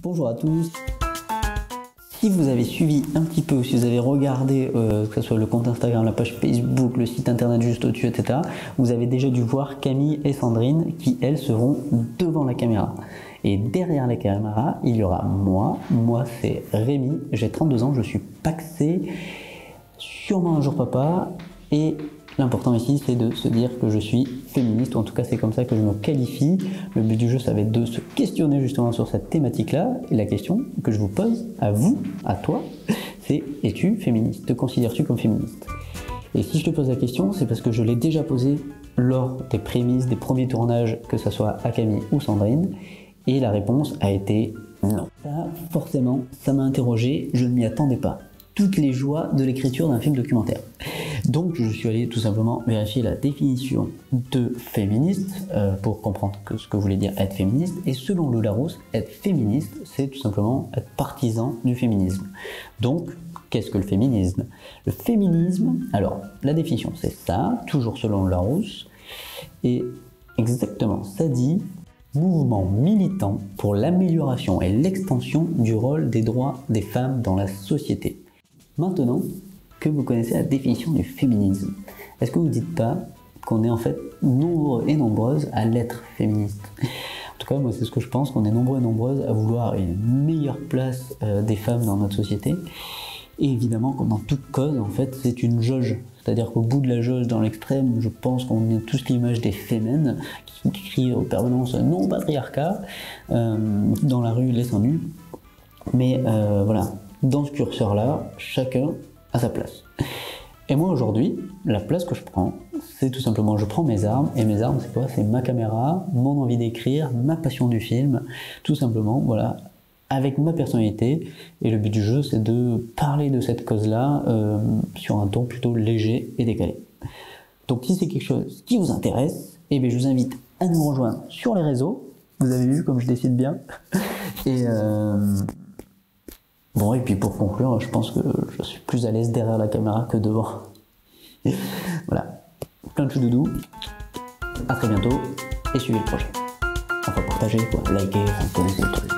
Bonjour à tous. Si vous avez suivi un petit peu, si vous avez regardé, que ce soit le compte Instagram, la page Facebook, le site internet juste au-dessus, etc., vous avez déjà dû voir Camille et Sandrine qui, elles, seront devant la caméra. Et derrière la caméra, il y aura moi. Moi, c'est Rémi, j'ai 32 ans, je suis pacsé, sûrement un jour papa, et l'important ici, c'est de se dire que je suis féministe, ou en tout cas, c'est comme ça que je me qualifie. Le but du jeu, ça va être de se questionner justement sur cette thématique-là. Et la question que je vous pose à vous, à toi, c'est: es-tu féministe? Te considères-tu comme féministe? Et si je te pose la question, c'est parce que je l'ai déjà posée lors des prémices, des premiers tournages, que ce soit à Camille ou Sandrine, et la réponse a été non. Ça, forcément, ça m'a interrogé, je ne m'y attendais pas. Toutes les joies de l'écriture d'un film documentaire. Donc je suis allé tout simplement vérifier la définition de féministe pour comprendre ce que voulait dire être féministe. Et selon le Larousse, être féministe, c'est tout simplement être partisan du féminisme. Donc, qu'est-ce que le féminisme? Le féminisme, alors la définition c'est ça, toujours selon le Larousse, et exactement, ça dit: mouvement militant pour l'amélioration et l'extension du rôle des droits des femmes dans la société. Maintenant que vous connaissez la définition du féminisme, est-ce que vous ne dites pas qu'on est en fait nombreux et nombreuses à l'être féministe? En tout cas, moi c'est ce que je pense, qu'on est nombreux et nombreuses à vouloir une meilleure place des femmes dans notre société. Et évidemment, comme dans toute cause, en fait, c'est une jauge. C'est-à-dire qu'au bout de la jauge, dans l'extrême, je pense qu'on a tous l'image des fémènes qui crient en permanence non patriarcat, dans la rue les seins nus. Mais voilà, dans ce curseur-là, chacun a sa place. Et moi aujourd'hui, la place que je prends, c'est tout simplement, je prends mes armes, et mes armes c'est quoi? C'est ma caméra, mon envie d'écrire, ma passion du film, tout simplement, voilà, avec ma personnalité. Et le but du jeu, c'est de parler de cette cause-là sur un ton plutôt léger et décalé. Donc si c'est quelque chose qui vous intéresse, eh bien, je vous invite à nous rejoindre sur les réseaux. Vous avez vu comme je décide bien. Et bon, et puis pour conclure, je pense que je suis plus à l'aise derrière la caméra que devant. Voilà, plein de choudoudous, à très bientôt, et suivez le projet. Enfin, partagez, quoi, likez, vous connaissez le truc.